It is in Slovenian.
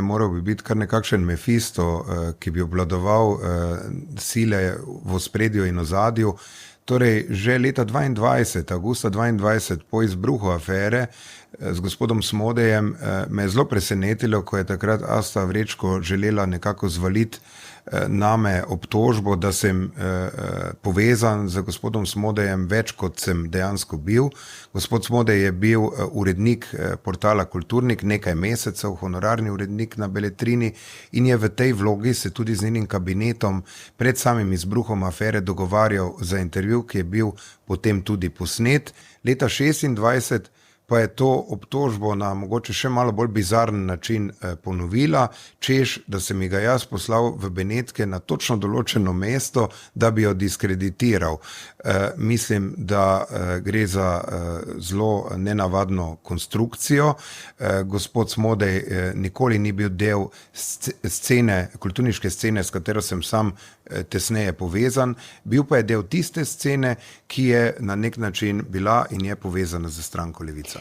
moral bi biti kar nekakšen Mefisto, ki bi obvladoval sile v ospredju in ozadju. Torej, že leta 22, avgusta 22, po izbruhu afere z gospodom Smodejem, me je zelo presenetilo, ko je takrat Asta Vrečko želela nekako zvaliti name obtožbo, da sem povezan z gospodom Smodejem več, kot sem dejansko bil. Gospod Smodej je bil urednik portala Kulturnik nekaj mesecev, honorarni urednik na Beletrini in je v tej vlogi se tudi z njenim kabinetom pred samim izbruhom afere dogovarjal za intervju, ki je bil potem tudi posnet. Leta 26 pa je to obtožbo na mogoče še malo bolj bizaren način ponovila, češ, da sem ga jaz poslal v Benetke na točno določeno mesto, da bi jo diskreditiral. Mislim, da gre za zelo nenavadno konstrukcijo. Gospod Smodej nikoli ni bil del scene, kulturniške scene, s katero sem sam tesneje povezan, bil pa je del tiste scene, ki je na nek način bila in je povezana z stranko Levica.